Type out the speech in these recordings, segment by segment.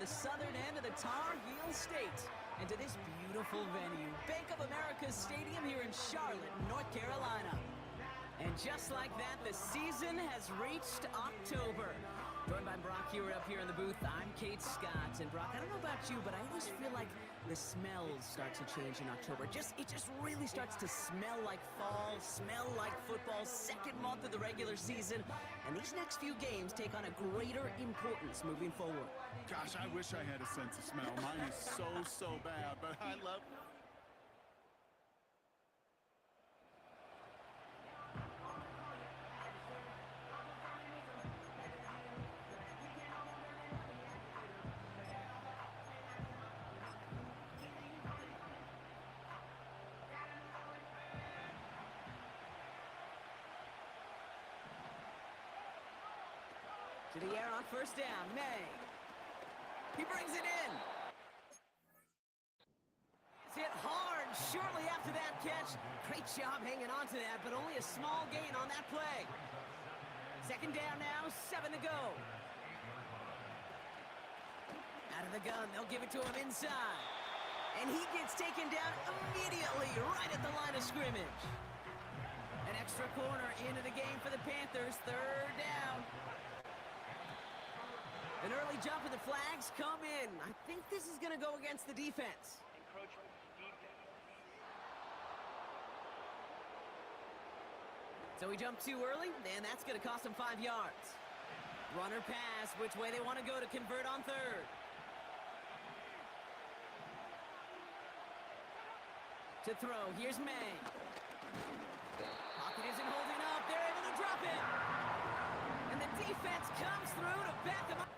the southern end of the Tar Heel State and to this beautiful venue, Bank of America Stadium here in Charlotte, North Carolina. And just like that, the season has reached October. Joined by Brock Hewitt up here in the booth, I'm Kate Scott. And Brock, I don't know about you, but I always feel like the smells start to change in October. It just really starts to smell like fall, smell like football, second month of the regular season. And these next few games take on a greater importance moving forward. Gosh, I wish I had a sense of smell. Mine is so bad, but I love it. To the air on first down, May. He brings it in. It's hit hard shortly after that catch. Great job hanging on to that, but only a small gain on that play. Second down now, 7 to go. Out of the gun, they'll give it to him inside. And he gets taken down immediately right at the line of scrimmage. An extra corner into the game for the Panthers, third down. An early jump and the flags come in. I think this is going to go against the defense. So he jumped too early, and that's going to cost him 5 yards. Runner pass, which way they want to go to convert on third. To throw, here's May. Pocket isn't holding up. They're able to drop it. And the defense comes through to back them up.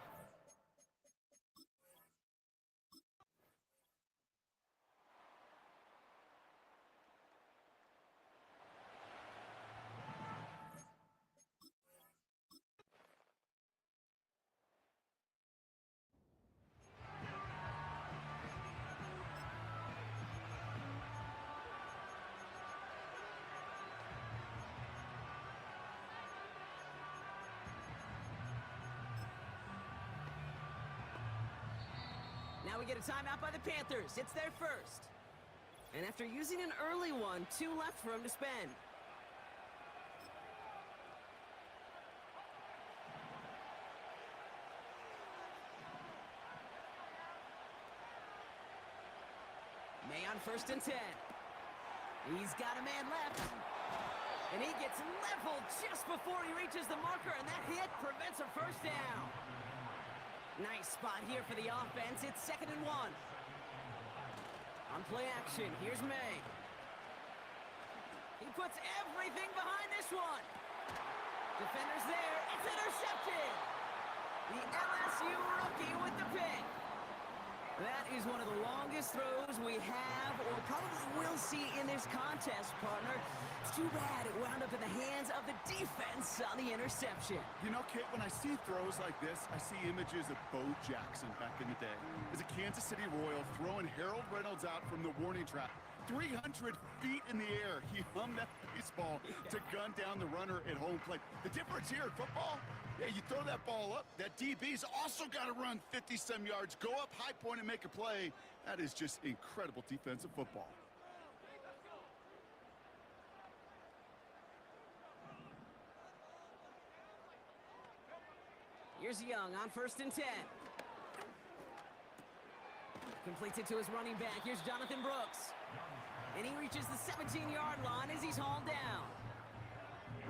Now we get a timeout by the Panthers. It's their first. And after using an early one, 2 left for him to spend. May on first and 10. He's got a man left. And he gets leveled just before he reaches the marker, and that hit prevents a first down. Nice spot here for the offense. It's 2nd and 1. On play action, here's May. He puts everything behind this one. Defender's there. It's intercepted. The LSU rookie with the pick. That is one of the longest throws we have or probably will see in this contest, partner. It's too bad it wound up in the hands of the defense on the interception. You know, Kate, when I see throws like this, I see images of Bo Jackson back in the day. As a Kansas City Royal throwing Harold Reynolds out from the warning track. 300 feet in the air, he hummed that baseball to gun down the runner at home plate. The difference here in football, yeah, you throw that ball up, that DB's also got to run 50-some yards, go up high point and make a play. That is just incredible defensive football. Here's Young on first and 10. Completes it to his running back. Here's Jonathan Brooks. And he reaches the 17-yard line as he's hauled down.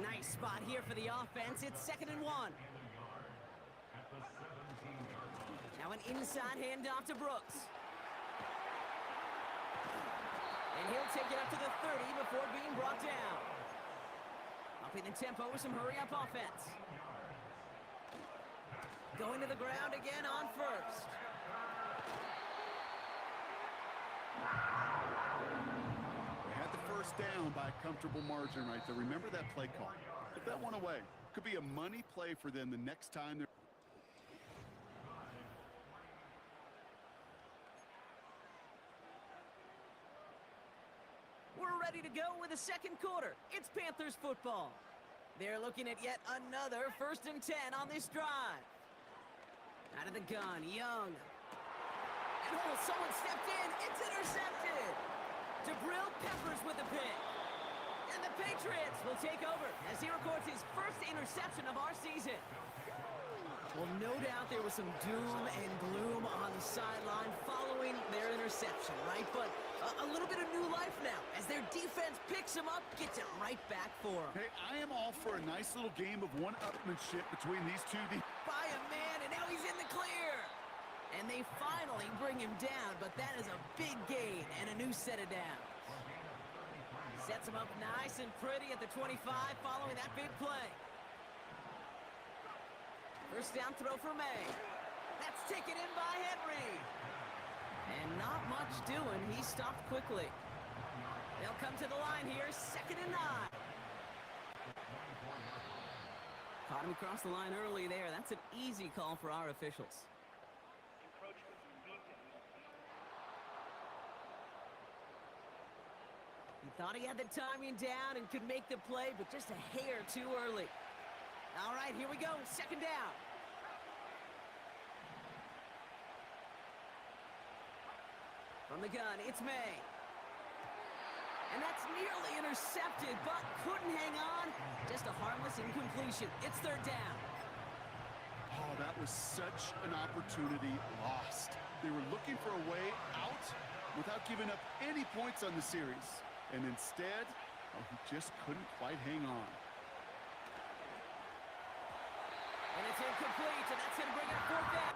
Nice spot here for the offense. It's 2nd and 1. Now an inside handoff to Brooks. And he'll take it up to the 30 before being brought down. Upping the tempo with some hurry-up offense. Going to the ground again on first. They had the first down by a comfortable margin right there. Remember that play call. Put that one away. Could be a money play for them the next time they're... We're ready to go with the second quarter. It's Panthers football. They're looking at yet another 1st and 10 on this drive. Out of the gun, Young. And oh, someone stepped in. It's intercepted. DeBrill peppers with the pick. And the Patriots will take over as he records his first interception of our season. Well, no doubt there was some doom and gloom on the sideline following their interception, right? But a little bit of new life now as their defense picks him up, gets it right back for him. Hey, I am all for a nice little game of one-upmanship between these two. By a man, and now he's in the clear. And they finally bring him down, but that is a big gain and a new set of downs. Sets him up nice and pretty at the 25 following that big play. First down throw for May. That's taken in by Henry. And not much doing. He stopped quickly. They'll come to the line here, 2nd and 9. Caught him across the line early there. That's an easy call for our officials. He thought he had the timing down and could make the play, but just a hair too early. All right, here we go. 2nd down. From the gun, it's May. And that's nearly intercepted, but couldn't hang on. Just a harmless incompletion. It's 3rd down. Oh, that was such an opportunity lost. They were looking for a way out without giving up any points on the series. And instead, he just couldn't quite hang on. And it's incomplete, and that's going to bring it 4th down.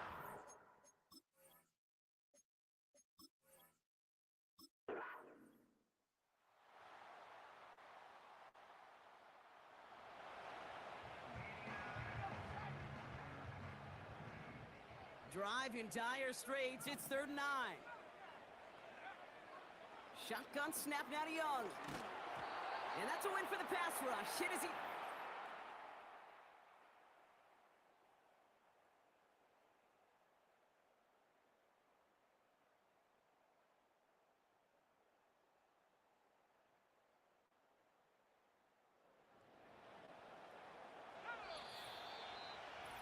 Drive in dire straits. It's 3rd and 9. Shotgun snap now to Young. And that's a win for the pass rush. Hit as he...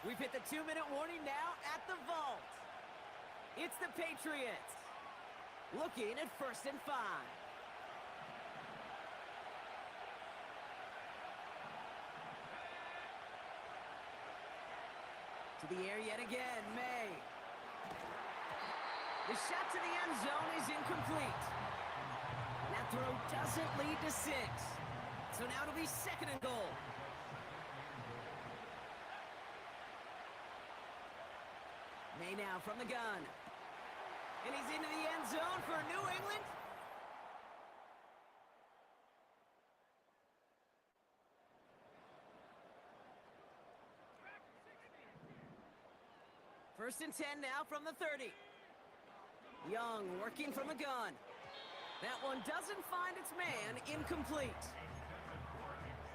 We've hit the 2-minute warning now at the vault. It's the Patriots. Looking at 1st and 5. To the air yet again, May. The shot to the end zone is incomplete. That throw doesn't lead to 6. So now it'll be 2nd and goal. May now from the gun. And he's into the end zone for New England. First and 10 now from the 30. Young working from a gun. That one doesn't find its man. Incomplete.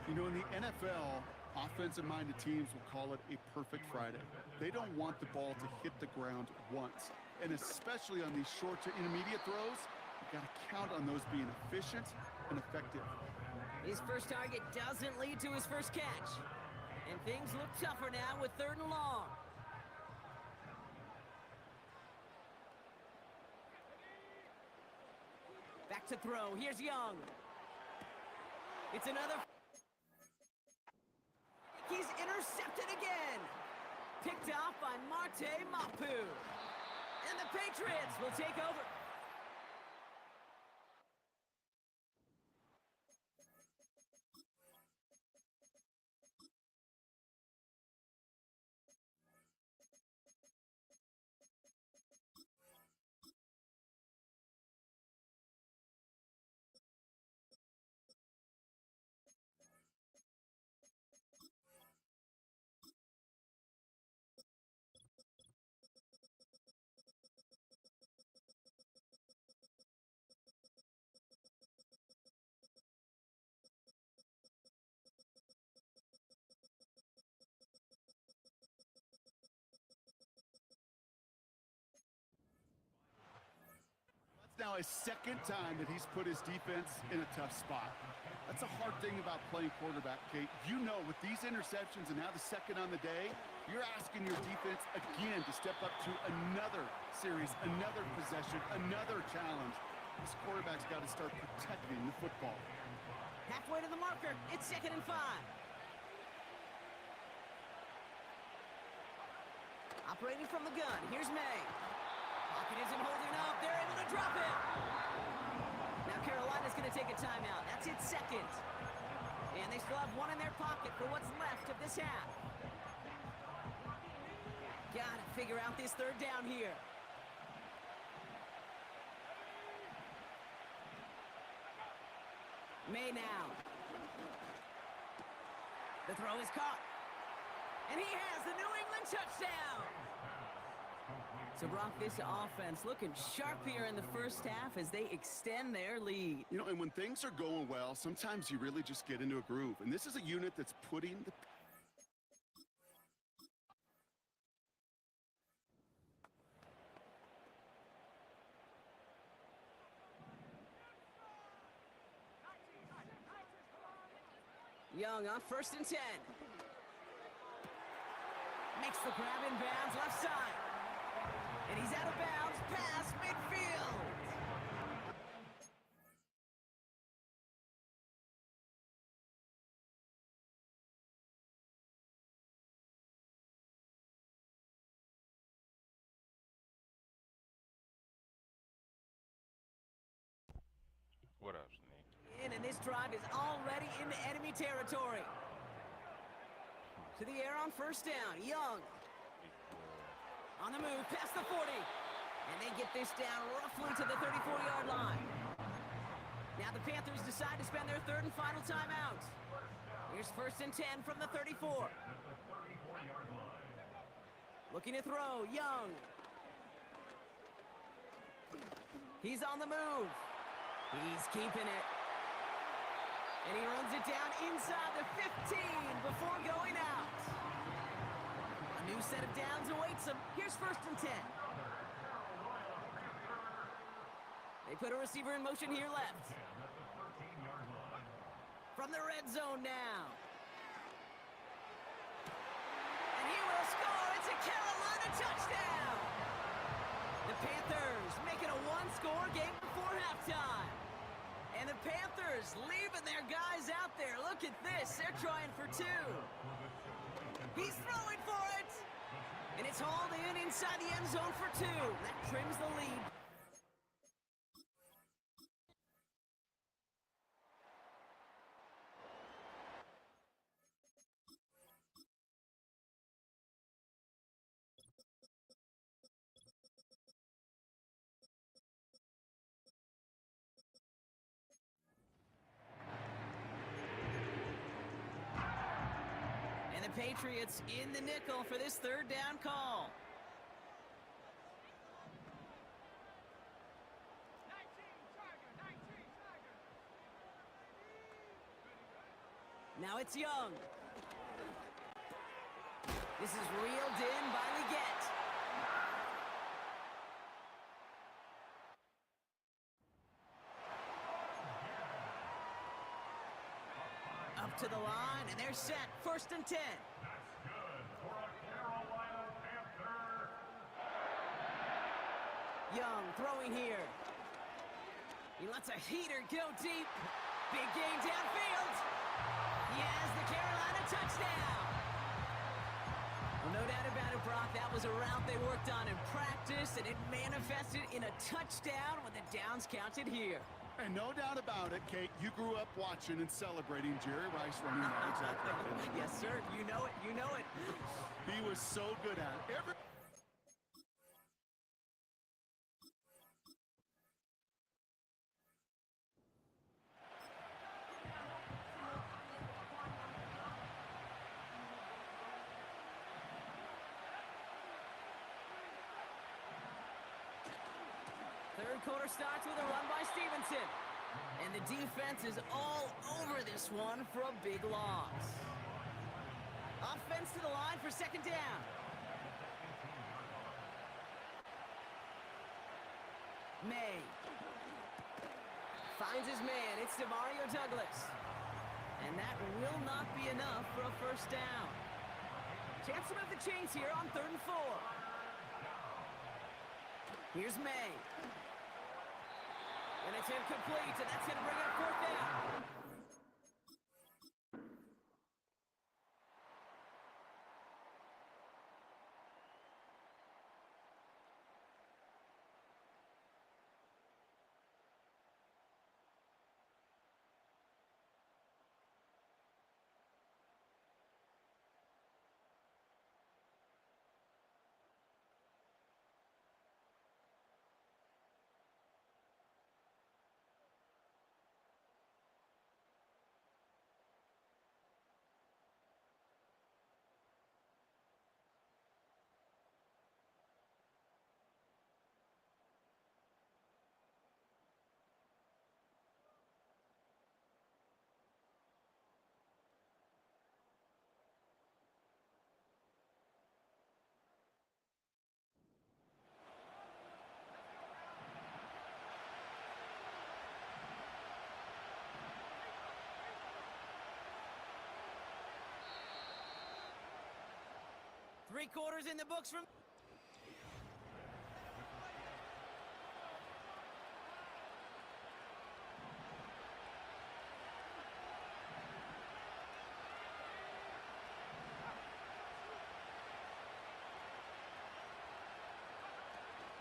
You know, in the NFL, offensive-minded teams will call it a perfect Friday. They don't want the ball to hit the ground once. And especially on these short to intermediate throws, you've got to count on those being efficient and effective. His first target doesn't lead to his first catch. And things look tougher now with 3rd and long. Back to throw. Here's Young. It's another... He's intercepted again. Picked off by Marte Mapu. And the Patriots will take over. Now his 2nd time that he's put his defense in a tough spot. That's a hard thing about playing quarterback, Kate. You know, with these interceptions and now the 2nd on the day, You're asking your defense again to step up to another series, another possession, another challenge. This quarterback's got to start protecting the football. Halfway to the marker. It's 2nd and 5. Operating from the gun. Here's May. Pocket isn't holding up. They're able to drop it. Now Carolina's going to take a timeout. That's its 2nd. And they still have one in their pocket for what's left of this half. Got to figure out this 3rd down here. May now. The throw is caught. And he has the New England touchdown. So, Brock, this offense looking sharp here in the first half as they extend their lead. You know, and when things are going well, sometimes you really just get into a groove. And this is a unit that's putting the... Young on 1st and 10. Makes the grab in bounds left side. And he's out of bounds past midfield. What up, Sneak? And this drive is already into enemy territory. To the air on 1st down. Young. On the move, past the 40. And they get this down roughly to the 34-yard line. Now the Panthers decide to spend their 3rd and final timeout. Here's 1st and 10 from the 34. Looking to throw, Young. He's on the move. He's keeping it. And he runs it down inside the 15 before going out. A new set of downs awaits him. Here's 1st and 10. They put a receiver in motion here left. From the red zone now. And he will score. It's a Carolina touchdown. The Panthers making a one-score game before halftime. And the Panthers leaving their guys out there. Look at this. They're trying for 2. He's throwing for it. And it's hauled in inside the end zone for 2. That trims the lead. Patriots in the nickel for this 3rd down call. Now it's Young. This is reeled in by Leggett. Up to the line, and they're set. 1st and 10. Young throwing here. He lets a heater go deep. Big game downfield. He has the Carolina touchdown. Well, no doubt about it, Brock. That was a route they worked on in practice, and it manifested in a touchdown when the downs counted here. And no doubt about it, Kate, you grew up watching and celebrating Jerry Rice running that exact route. Yes, sir. You know it. You know it. He was so good at it. Third quarter starts with a run by Stevenson. And the defense is all over this one for a big loss. Offense to the line for 2nd down. May. Finds his man. It's Demario Douglas. And that will not be enough for a 1st down. Chance to move the chains here on 3rd and 4. Here's May. And it's incomplete, and that's going to bring up 4th down. Three quarters in the books from...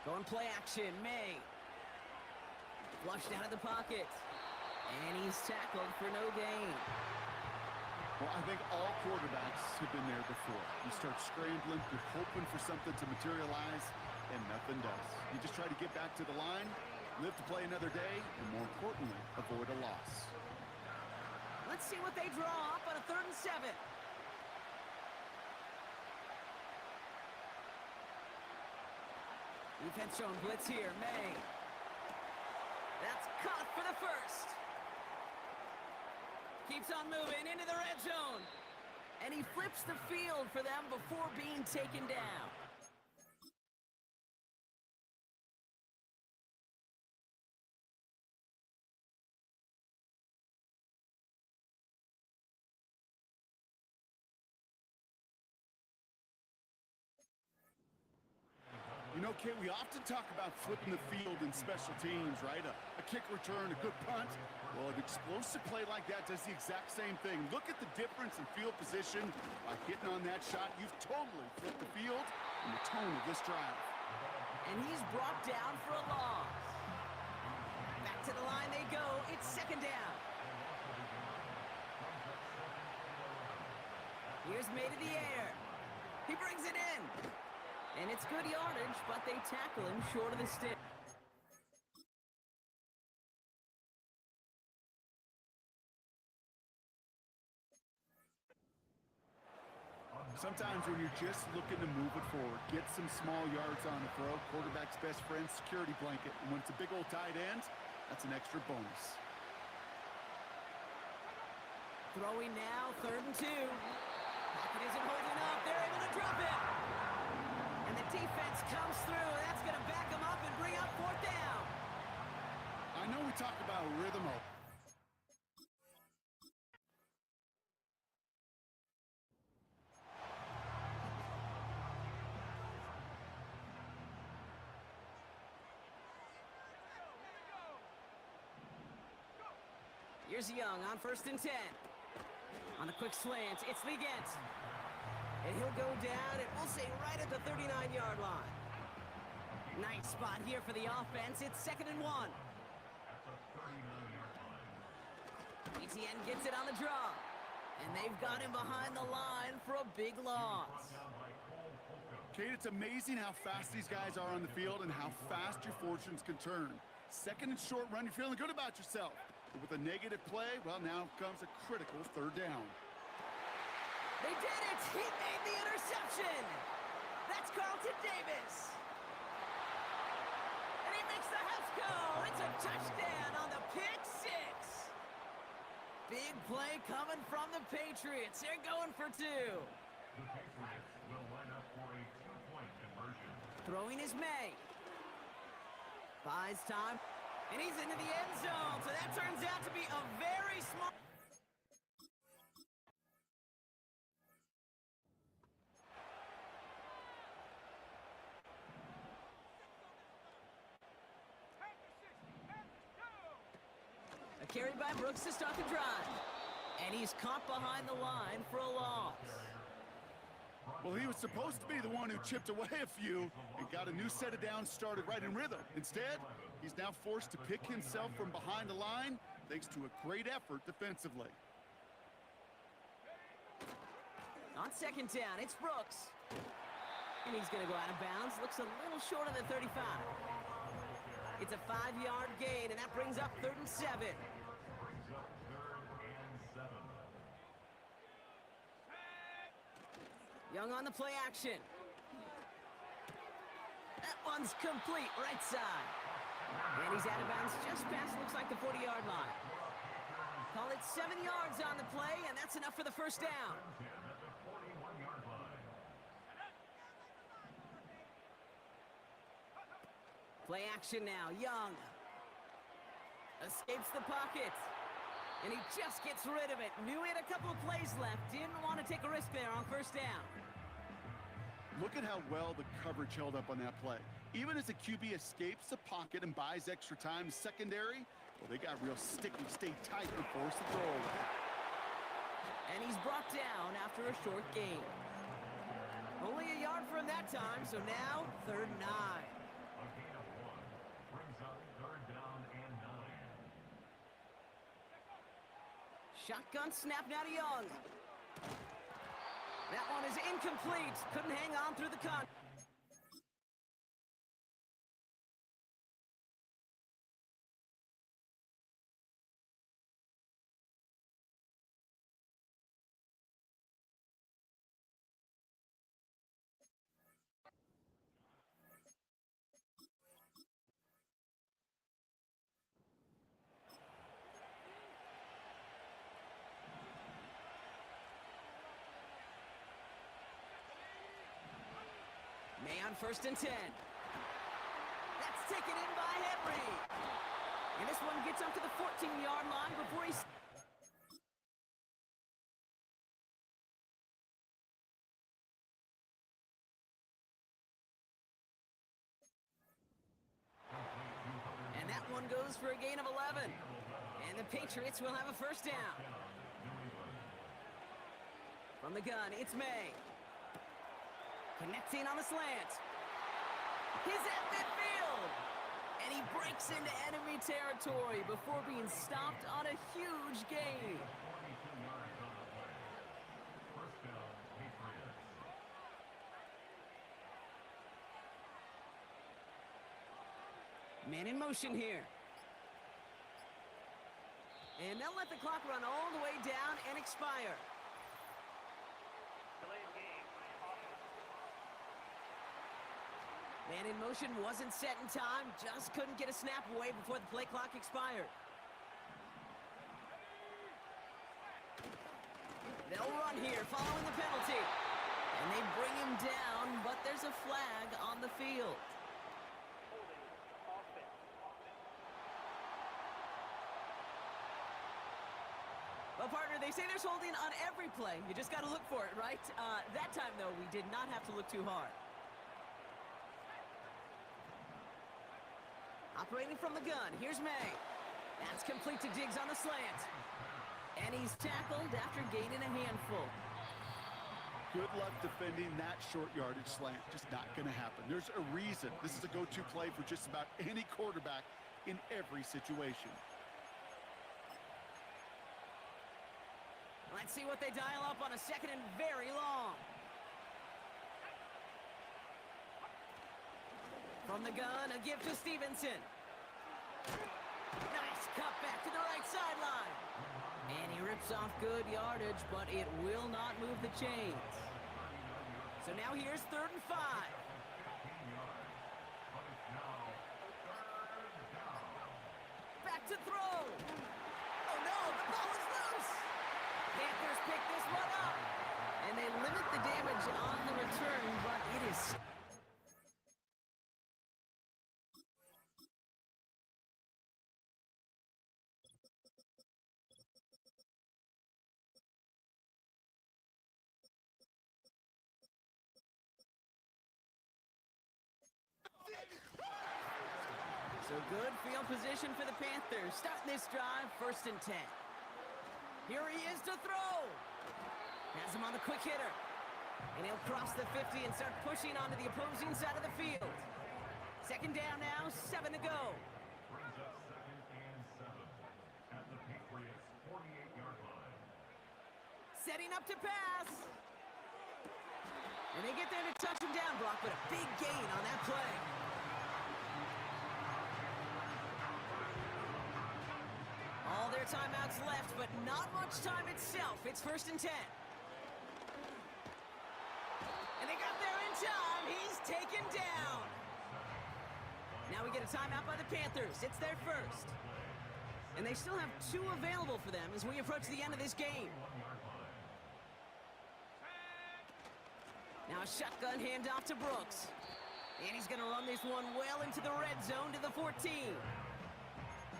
Going play action, May. Flushed out of the pocket. And he's tackled for no gain. Well, I think all quarterbacks have been there before. You start scrambling, you're hoping for something to materialize, and nothing does. You just try to get back to the line, live to play another day, and more importantly, avoid a loss. Let's see what they draw up on a 3rd and 7. Defense showing blitz here, May. That's caught for the first. Keeps on moving into the red zone. And he flips the field for them before being taken down. You know, Kate, we often talk about flipping the field in special teams, right? A kick return, a good punt. Well, an explosive play like that does the exact same thing. Look at the difference in field position. By hitting on that shot, you've totally flipped the field and the tone of this drive. And he's brought down for a loss. Back to the line they go. It's 2nd down. Here's May to the air. He brings it in. And it's good yardage, but they tackle him short of the stick. Sometimes when you're just looking to move it forward, get some small yards on the throw, quarterback's best friend, security blanket. And when it's a big old tight end, that's an extra bonus. Throwing now, 3rd and 2. Pocket isn't holding up. They're able to drop it. And the defense comes through. That's going to back them up and bring up 4th down. I know we talk about rhythm. Here's Young on 1st and 10. On the quick slant, it's Legent. And he'll go down, and we'll say right at the 39-yard line. Nice spot here for the offense. It's 2nd and 1. ETN gets it on the draw. And they've got him behind the line for a big loss. Kate, it's amazing how fast these guys are on the field and how fast your fortunes can turn. 2nd and short run, you're feeling good about yourself. But with a negative play, well, now comes a critical 3rd down. They did it! He made the interception! That's Carlton Davis! And he makes the house go! It's a touchdown on the pick 6! Big play coming from the Patriots. They're going for 2. The Patriots will line up for a 2-point conversion. Throwing is May. Buys time. And he's into the end zone. So that turns out to be a very small... carry by Brooks to start the drive. And he's caught behind the line for a loss. Well, he was supposed to be the one who chipped away a few and got a new set of downs started right in rhythm. Instead, he's now forced to pick himself from behind the line thanks to a great effort defensively. On second down, it's Brooks. And he's going to go out of bounds. Looks a little short of the 35. It's a 5-yard gain, and that brings up 3rd and 7. Young on the play action. That one's complete, right side. And he's out of bounds just past, looks like, the 40-yard line. Call it 7 yards on the play, and that's enough for the first down. Play action now. Young escapes the pocket. And he just gets rid of it. Knew he had a couple of plays left. Didn't want to take a risk there on first down. Look at how well the coverage held up on that play. Even as the QB escapes the pocket and buys extra time secondary, well, they got real sticky, stayed tight, and forced the throw away. And he's brought down after a short gain. Only a yard for him that time, so now 3rd and 9. A gain of 1 brings up 3rd down and 9. Shotgun snap now to Young. That one is incomplete. Couldn't hang on through the con. May on 1st and 10. That's taken in by Henry. And this one gets up to the 14-yard line before he's... And that one goes for a gain of 11. And the Patriots will have a first down. From the gun, it's May. Connecting on the slant. He's at midfield. And he breaks into enemy territory before being stopped on a huge gain. Man in motion here. And they'll let the clock run all the way down and expire. Man in motion wasn't set in time, just couldn't get a snap away before the play clock expired. They'll run here following the penalty. And they bring him down, but there's a flag on the field. Well, partner, they say there's holding on every play. You just got to look for it, right? That time, though, we did not have to look too hard. Operating from the gun, here's May. That's complete to Diggs on the slant. And he's tackled after gaining a handful. Good luck defending that short yardage slant. Just not going to happen. There's a reason this is a go-to play for just about any quarterback in every situation. Let's see what they dial up on a 2nd and very long. From the gun, a give to Stevenson. Nice cut back to the right sideline. And he rips off good yardage, but it will not move the chains. So now here's 3rd and 5. Back to throw. Oh no, the ball is loose. Panthers pick this one up. And they limit the damage on the return, but it is... So So good field position for the Panthers. Starting this drive, 1st and 10. Here he is to throw. Has him on the quick hitter. And he'll cross the 50 and start pushing onto the opposing side of the field. 2nd down now, 7 to go. Brings up 2nd and 7 at the Patriots' 48-yard line. Setting up to pass. And they get there to touch him down, Brock, but a big gain on that play. All their timeouts left, but not much time itself. It's 1st and 10. And they got there in time. He's taken down. Now we get a timeout by the Panthers. It's their first. And they still have 2 available for them as we approach the end of this game. Now a shotgun handoff to Brooks. And he's going to run this one well into the red zone to the 14.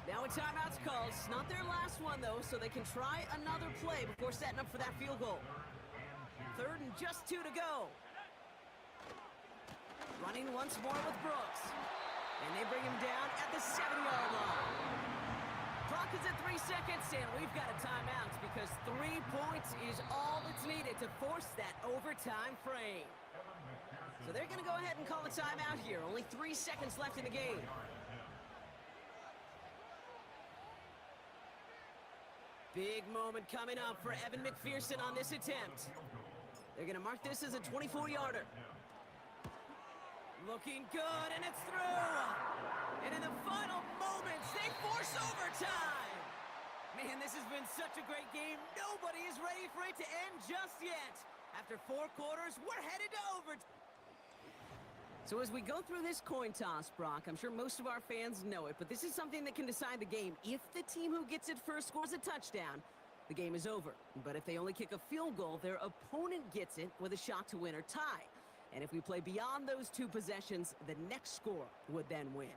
Now a timeout's called. It's not their last one, though, so they can try another play before setting up for that field goal. 3rd and just 2 to go. Running once more with Brooks. And they bring him down at the 7-yard line. Clock is at 3 seconds, and we've got a timeout because 3 points is all that's needed to force that overtime frame. So they're going to go ahead and call a timeout here. Only 3 seconds left in the game. Big moment coming up for Evan McPherson on this attempt. They're going to mark this as a 24-yarder. Looking good, and it's through. And in the final moments, they force overtime. Man, this has been such a great game. Nobody is ready for it to end just yet. After 4 quarters, we're headed to overtime. So as we go through this coin toss, Brock, I'm sure most of our fans know it, but this is something that can decide the game. If the team who gets it first scores a touchdown, the game is over. But if they only kick a field goal, their opponent gets it with a shot to win or tie. And if we play beyond those 2 possessions, the next score would then win.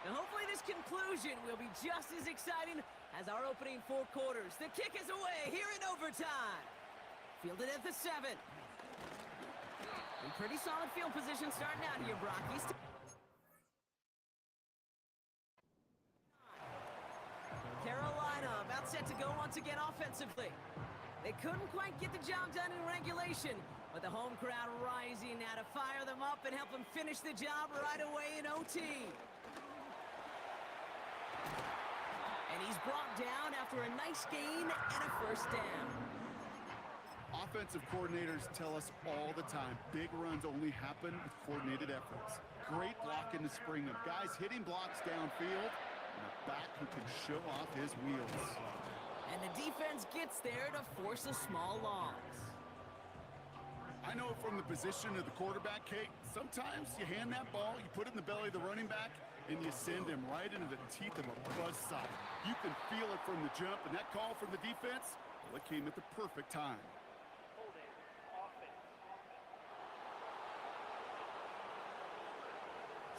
And hopefully this conclusion will be just as exciting as our opening 4 quarters. The kick is away here in overtime. Fielded at the 7. In pretty solid field position starting out here, Brock. Carolina about set to go once again offensively. They couldn't quite get the job done in regulation, but the home crowd rising now to fire them up and help them finish the job right away in OT. And he's brought down after a nice gain and a 1st down. Offensive coordinators tell us all the time, big runs only happen with coordinated efforts. Great block in the spring of guys hitting blocks downfield and a back who can show off his wheels. And the defense gets there to force a small loss. I know from the position of the quarterback, Kate, sometimes you hand that ball, you put it in the belly of the running back, and you send him right into the teeth of a buzzsaw. You can feel it from the jump, and that call from the defense, well, it came at the perfect time.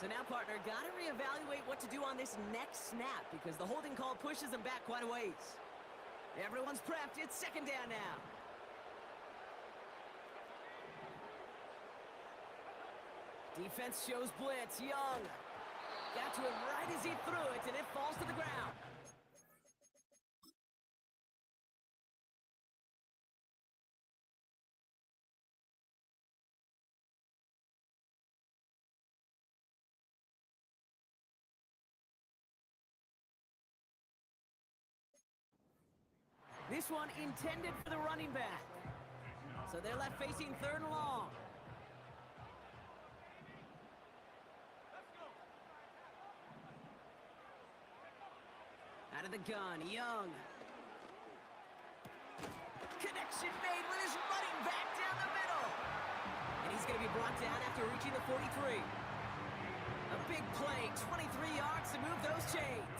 So now, partner, got to reevaluate what to do on this next snap because the holding call pushes them back quite a ways. Everyone's prepped. It's 2nd down now. Defense shows blitz. Young got to him right as he threw it, and it falls to the ground. This one intended for the running back. So they're left facing 3rd and long. Out of the gun, Young. Connection made with his running back down the middle. And he's going to be brought down after reaching the 43. A big play, 23 yards to move those chains.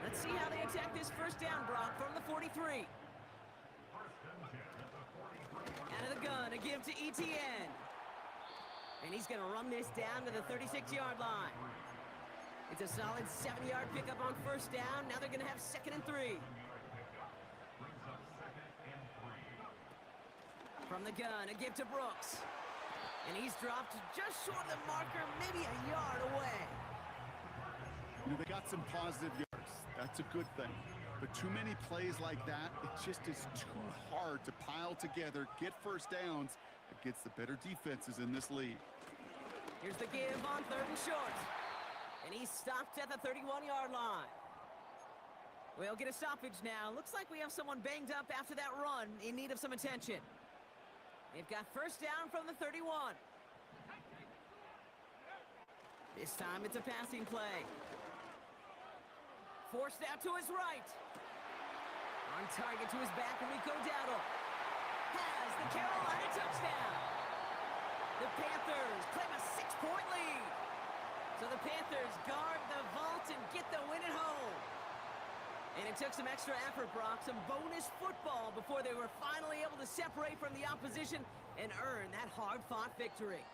Let's see how they attack this first down, Brock, from the 43. Out of the gun, a give to ETN. And he's going to run this down to the 36-yard line. It's a solid 7-yard pickup on first down. Now they're going to have 2nd and 3. From the gun, a give to Brooks. And he's dropped just short of the marker, maybe a yard away. You know, they got some positive yards. That's a good thing. But too many plays like that, it just is too hard to pile together, get first downs against the better defenses in this league. Here's the give on 3rd and short. And he's stopped at the 31-yard line. We'll get a stoppage now. Looks like we have someone banged up after that run in need of some attention. They've got first down from the 31. This time it's a passing play. Forced out to his right. On target to his back, Rico Dowdle has the Carolina touchdown. The Panthers claim a 6-point lead. So the Panthers guard the vault and get the win at home. And it took some extra effort, Brock, some bonus football before they were finally able to separate from the opposition and earn that hard-fought victory.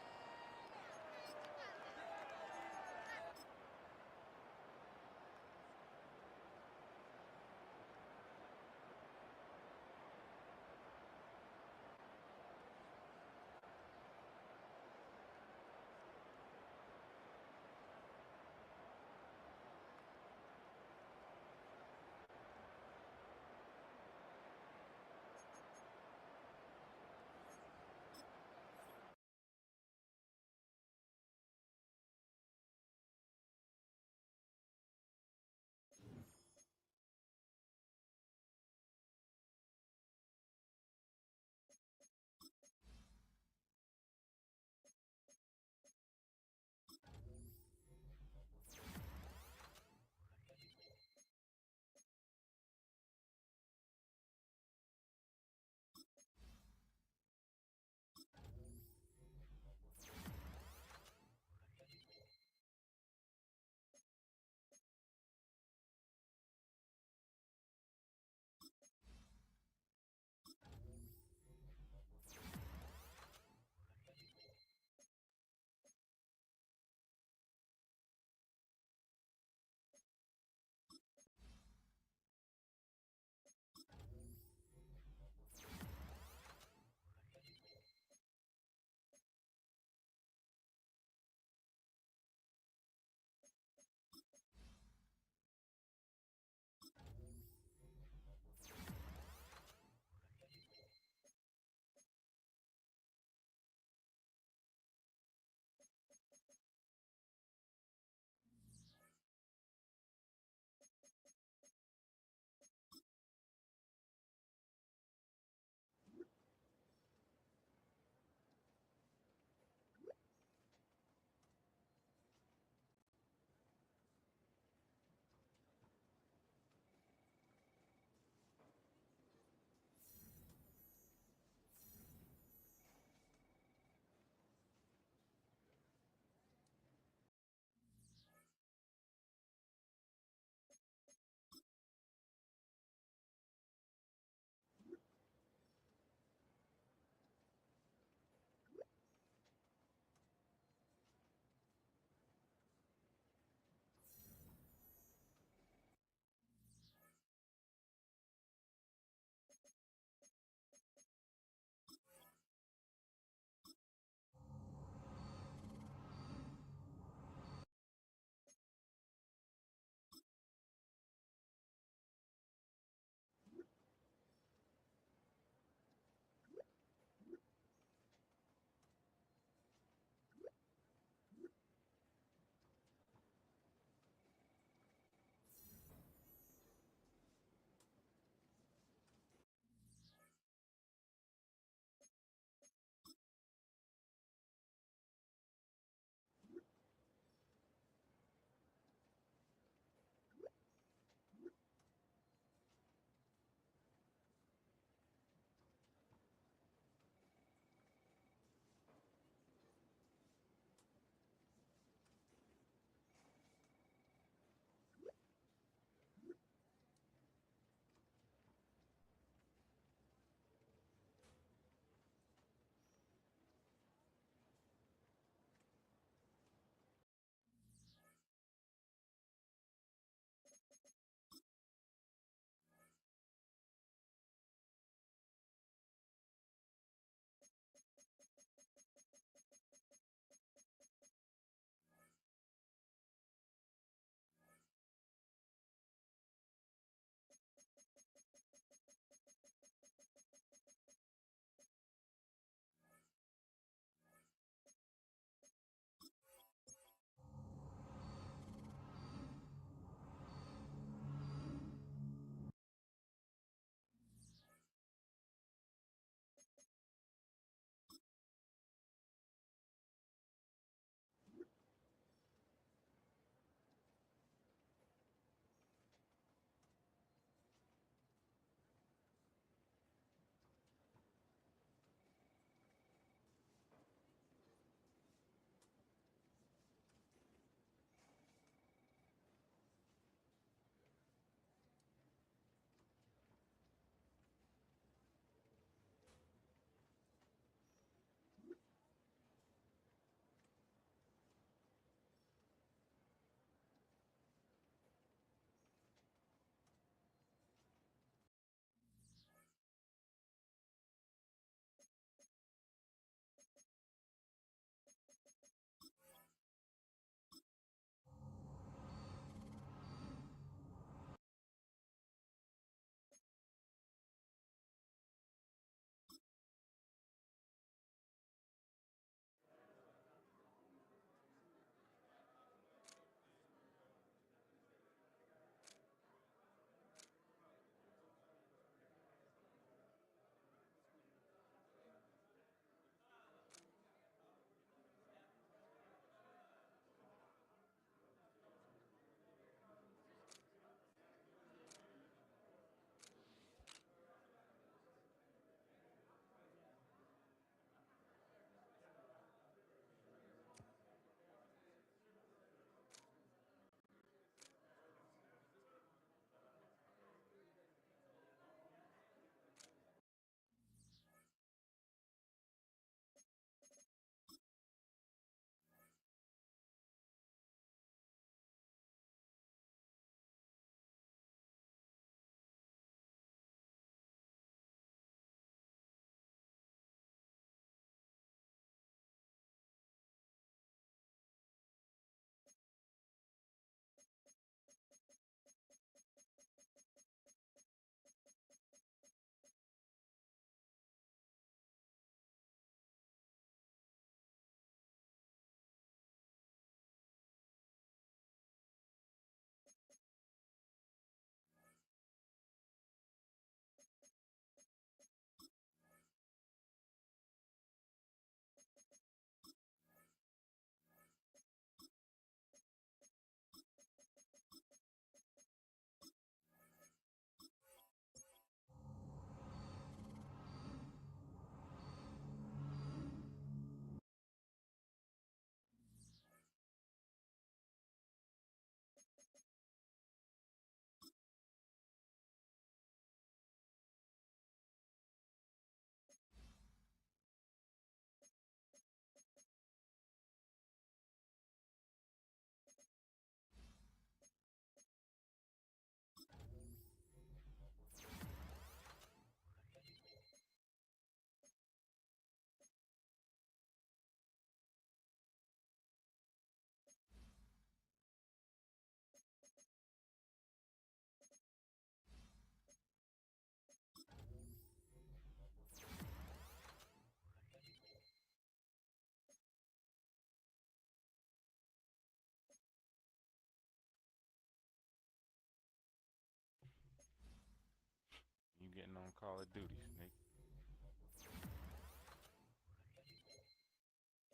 Call of Duty, Snake.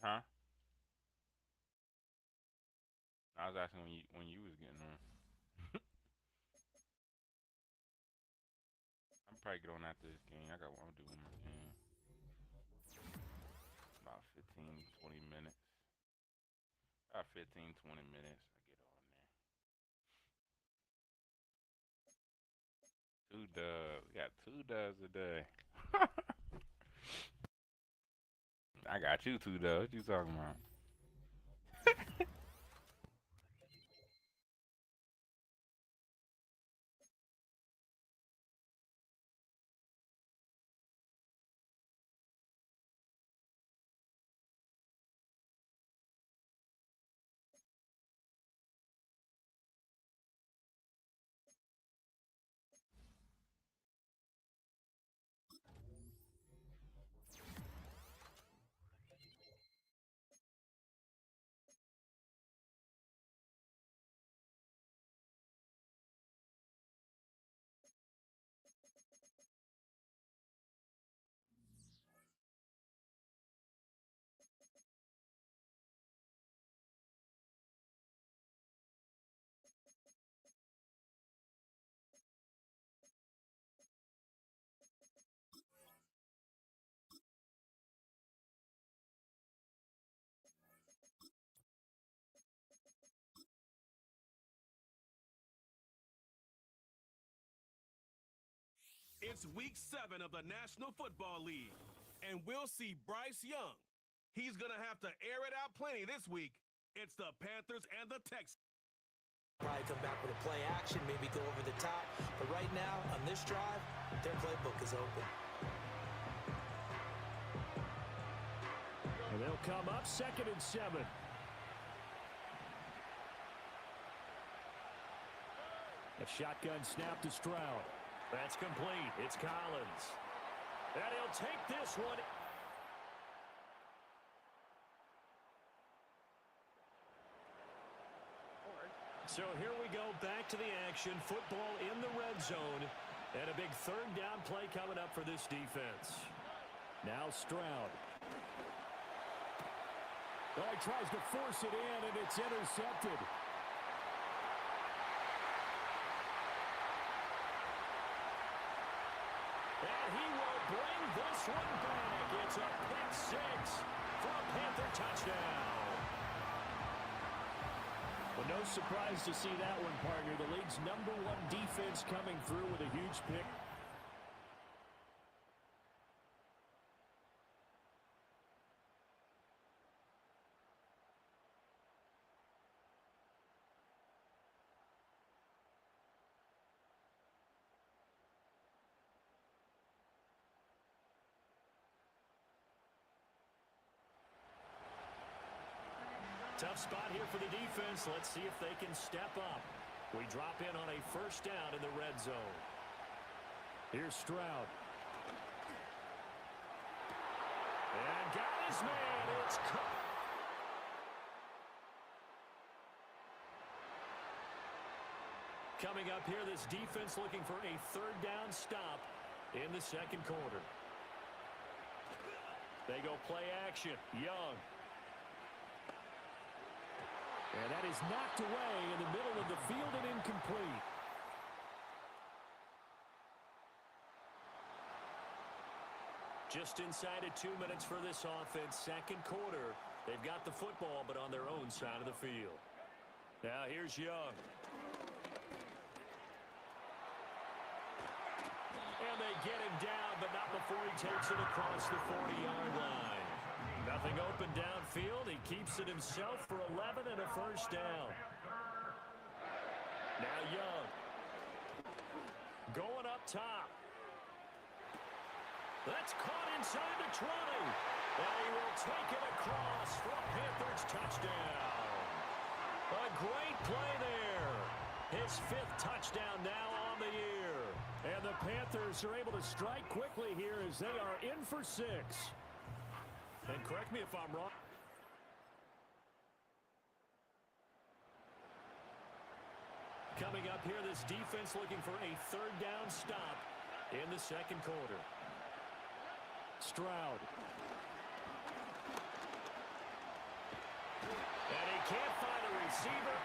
Huh? I was asking when you was getting on. I'm probably get on after this game. I got one to do one more game. About 15, 20 minutes. About 15, 20 minutes. I get on there. 2 dubs. We got 2 dubs a day. I got you 2 dubs. What you talking about? It's week 7 of the National Football League, and we'll see Bryce Young. He's going to have to air it out plenty this week. It's the Panthers and the Texans. Probably come back with a play action, maybe go over the top. But right now, on this drive, their playbook is open. And they'll come up 2nd and 7. A shotgun snap to Stroud. That's complete. It's Collins. And he'll take this one. So here we go, back to the action. Football in the red zone. And a big 3rd down play coming up for this defense. Now Stroud. Oh, he tries to force it in, and it's intercepted. And he will bring this one back. It's a pick 6 for a Panther touchdown. Well, no surprise to see that one, partner. The league's #1 defense coming through with a huge pick. Tough spot here for the defense. Let's see if they can step up. We drop in on a 1st down in the red zone. Here's Stroud. And got his man. It's coming up here, this defense looking for a 3rd down stop in the 2nd quarter. They go play action. Young. And that is knocked away in the middle of the field and incomplete. Just inside of 2 minutes for this offense. 2nd quarter. They've got the football, but on their own side of the field. Now here's Young. And they get him down, but not before he takes it across the 40-yard line. Nothing open downfield. He keeps it himself for 11 and a 1st down. Now Young. Going up top. That's caught inside the 20. And he will take it across for a Panthers touchdown. A great play there. His 5th touchdown now on the year. And the Panthers are able to strike quickly here as they are in for 6. And correct me if I'm wrong. Coming up here, this defense looking for a 3rd down stop in the second quarter. Stroud. And he can't find a receiver.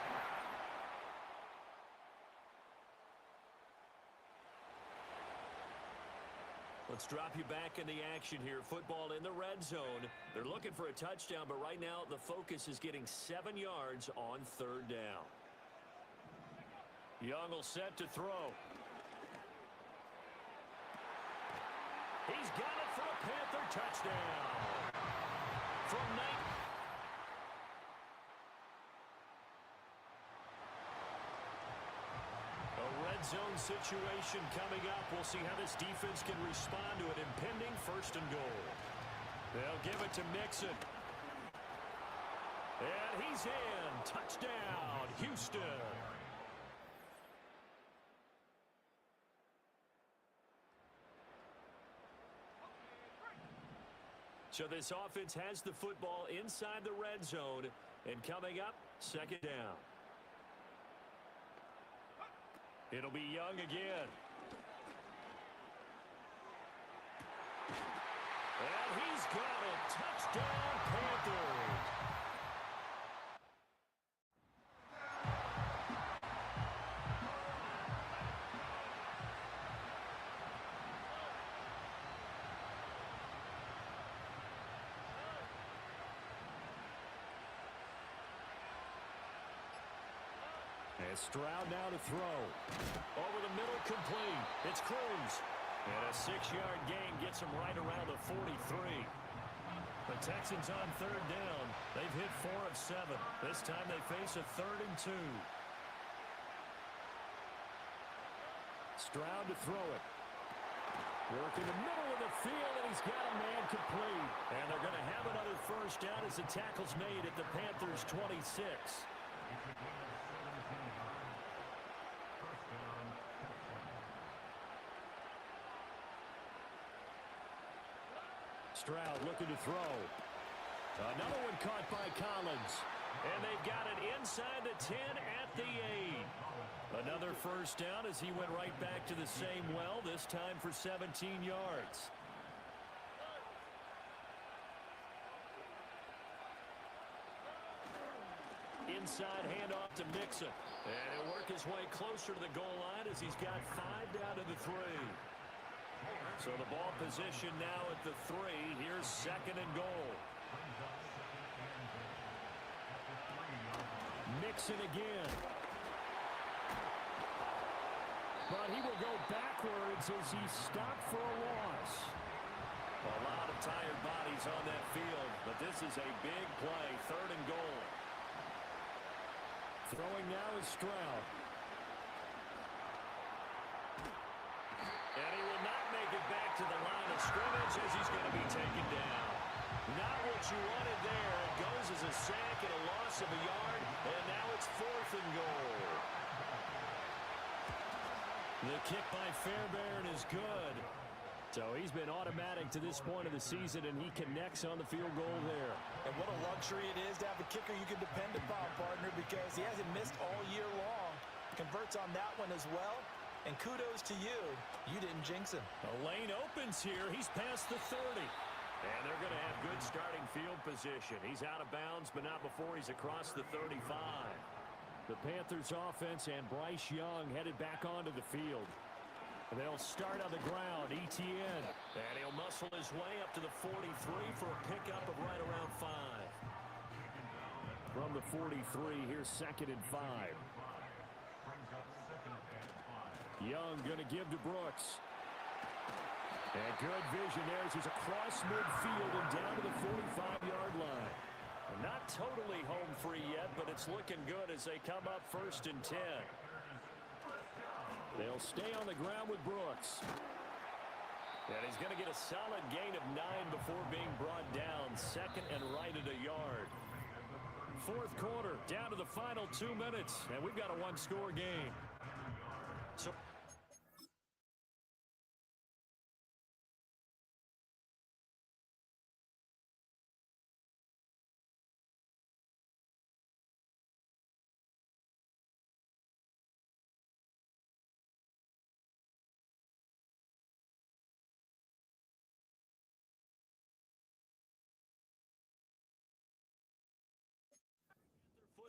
Let's drop you back in the action here. Football in the red zone. They're looking for a touchdown, but right now the focus is getting 7 yards on third down. Young will set to throw. He's got it for a Panther touchdown. From 9. Zone situation coming up. We'll see how this defense can respond to an impending 1st and goal. They'll give it to Mixon. And he's in. Touchdown, Houston. So this offense has the football inside the red zone. And coming up, 2nd down. It'll be Young again. And he's got it. Touchdown, Panthers. And Stroud now to throw. Over the middle, complete. It's Cruz. And a 6-yard gain gets him right around the 43. The Texans on 3rd down. They've hit 4 of 7. This time they face a 3rd and 2. Stroud to throw it. Work in the middle of the field, and he's got a man complete. And they're going to have another 1st down as the tackle's made at the Panthers' 26. Stroud looking to throw. Another one caught by Collins. And they've got it inside the 10 at the 8. Another 1st down as he went right back to the same well, this time for 17 yards. Inside handoff to Mixon. And he'll work his way closer to the goal line as he's got 5 down to the 3. So the ball position now at the 3. Here's 2nd and goal. Mixon again. But he will go backwards as he's stopped for a loss. A lot of tired bodies on that field, but this is a big play. 3rd and goal. Throwing now is Stroud. And he will not make it back to the line of scrimmage as he's going to be taken down. Not what you wanted there. It goes as a sack and a loss of a yard, and now it's 4th and goal. The kick by Fairbairn is good. So he's been automatic to this point of the season, and he connects on the field goal there. And what a luxury it is to have a kicker you can depend upon, partner, because he hasn't missed all year long. Converts on that one as well. And kudos to you. You didn't jinx him. The lane opens here. He's past the 30. And they're going to have good starting field position. He's out of bounds, but not before he's across the 35. The Panthers offense and Bryce Young headed back onto the field. They'll start on the ground. Etienne. And he'll muscle his way up to the 43 for a pickup of right around 5. From the 43, here's 2nd and 5. Young going to give to Brooks. And good vision there as he's across midfield and down to the 45-yard line. Not totally home free yet, but it's looking good as they come up 1st and 10. They'll stay on the ground with Brooks. And he's going to get a solid gain of 9 before being brought down. 2nd and right at a yard. 4th quarter, down to the final 2 minutes, and we've got a 1-score game. So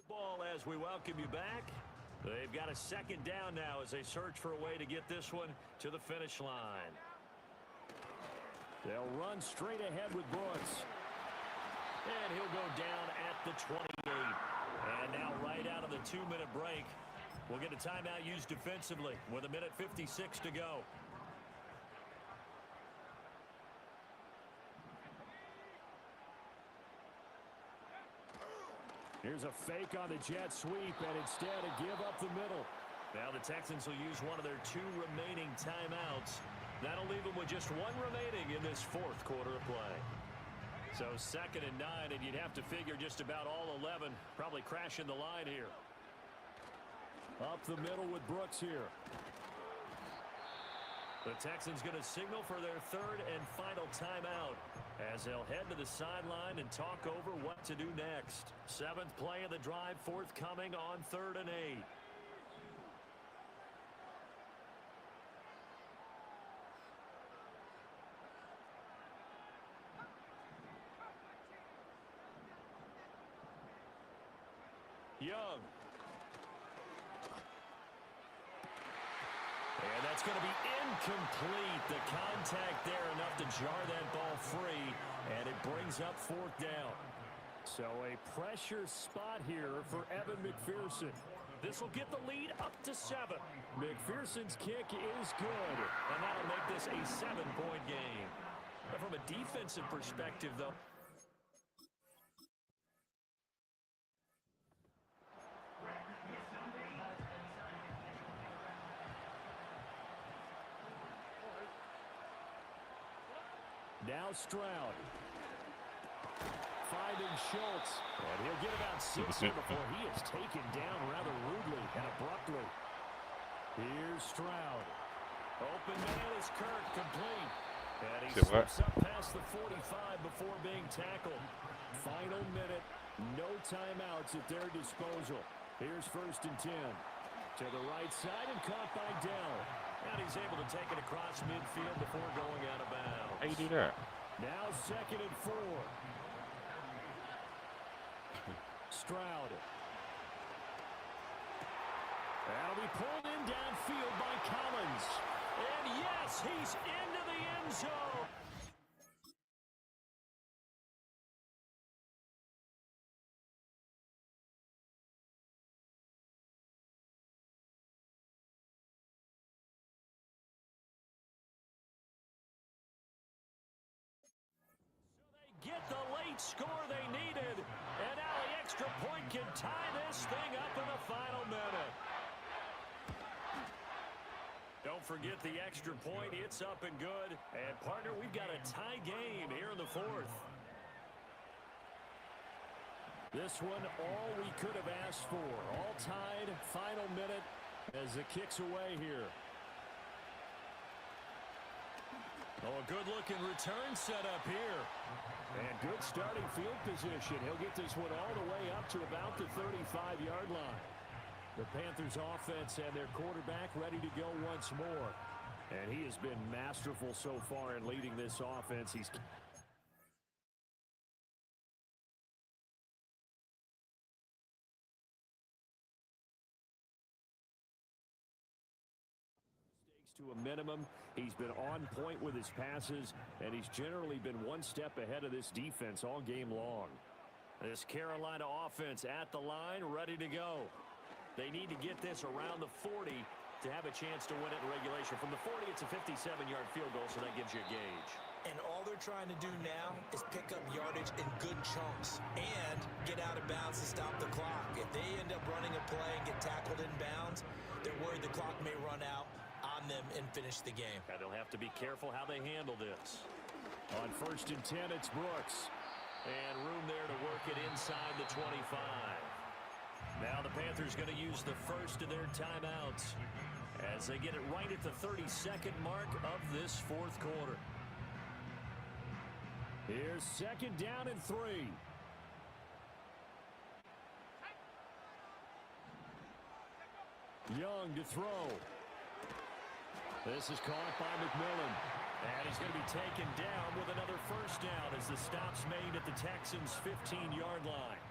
Ball as we welcome you back. They've got a second down now as they search for a way to get this one to the finish line. They'll run straight ahead with Brooks. And he'll go down at the 28. And now right out of the 2-minute break, we'll get a timeout used defensively with 1:56 to go. Here's a fake on the jet sweep, and instead a give up the middle. Now the Texans will use one of their 2 remaining timeouts. That'll leave them with just 1 remaining in this 4th quarter of play. So 2nd and 9, and you'd have to figure just about all 11 probably crashing the line here. Up the middle with Brooks here. The Texans going to signal for their 3rd and final timeout as they'll head to the sideline and talk over what to do next. 7th play of the drive forthcoming on 3rd and 8. Young. And that's going to be incomplete. The contact there enough to jar that ball free, and it brings up 4th down. So a pressure spot here for Evan McPherson. This will get the lead up to 7. McPherson's kick is good, and that'll make this a 7-point game. But from a defensive perspective, though, now Stroud. Finding Schultz. And he'll get about 6 before he is taken down rather rudely and abruptly. Here's Stroud. Open man is Kirk, complete. And he slips up past the 45 before being tackled. Final minute. No timeouts at their disposal. Here's 1st and 10. To the right side and caught by Dell. And he's able to take it across midfield before going out of bounds. How you do that? Now 2nd and 4. Stroud. That'll be pulled in downfield by Collins. And yes, he's into the end zone. Get the late score they needed, and now the extra point can tie this thing up in the final minute. Don't forget the extra point. It's up and good. And, partner, we've got a tie game here in the 4th. This one, all we could have asked for. All tied, final minute as the kick's away here. Oh, a good-looking return set up here. And good starting field position. He'll get this one all the way up to about the 35-yard line. The Panthers offense and their quarterback ready to go once more. And he has been masterful so far in leading this offense. He's to a minimum. He's been on point with his passes, and he's generally been one step ahead of this defense all game long. This Carolina offense at the line, ready to go. They need to get this around the 40 to have a chance to win it in regulation. From the 40, it's a 57-yard field goal, so that gives you a gauge. And all they're trying to do now is pick up yardage in good chunks and get out of bounds to stop the clock. If they end up running a play and get tackled in bounds, they're worried the clock may run out on them and finish the game. And they'll have to be careful how they handle this. On 1st and 10, it's Brooks. And room there to work it inside the 25. Now the Panthers going to use the first of their timeouts as they get it right at the 32nd mark of this 4th quarter. Here's 2nd down and 3. Young to throw. This is caught by McMillan. And he's going to be taken down with another 1st down as the stop's made at the Texans' 15-yard line.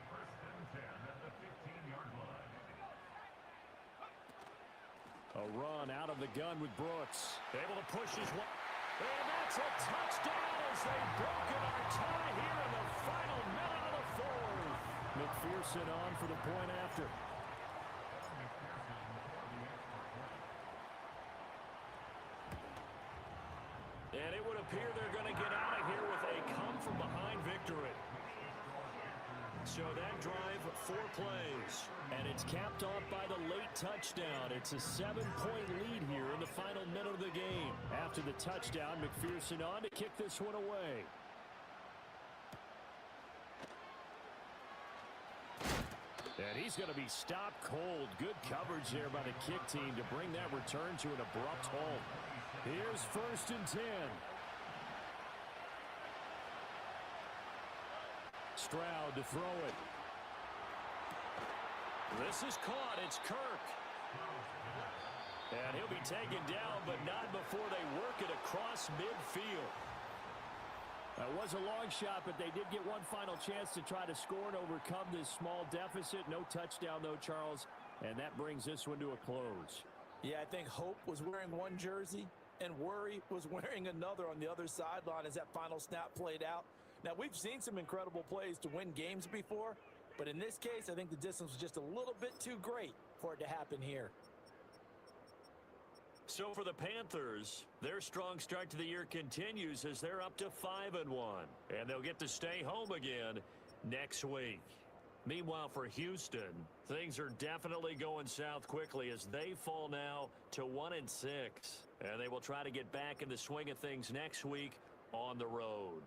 1st and 10 at the A run out of the gun with Brooks. Able to push his one. And that's a touchdown as they've broken our tie here in the final minute of the fourth. McPherson on for the point after. And it would appear they're going to get out of here with a come-from-behind victory. So that drive, 4 plays. And it's capped off by the late touchdown. It's a 7-point lead here in the final minute of the game. After the touchdown, McPherson on to kick this one away. And he's going to be stopped cold. Good coverage there by the kick team to bring that return to an abrupt halt. Here's 1st and 10. Stroud to throw it. This is caught. It's Kirk. And he'll be taken down, but not before they work it across midfield. That was a long shot, but they did get one final chance to try to score and overcome this small deficit. No touchdown, though, Charles. And that brings this one to a close. Yeah, I think Hope was wearing one jersey and Worry was wearing another on the other sideline as that final snap played out. Now, we've seen some incredible plays to win games before, but in this case, I think the distance was just a little bit too great for it to happen here. So for the Panthers, their strong start to the year continues as they're up to 5-1, and they'll get to stay home again next week. Meanwhile, for Houston, things are definitely going south quickly as they fall now to 1-6, and they will try to get back in the swing of things next week on the road.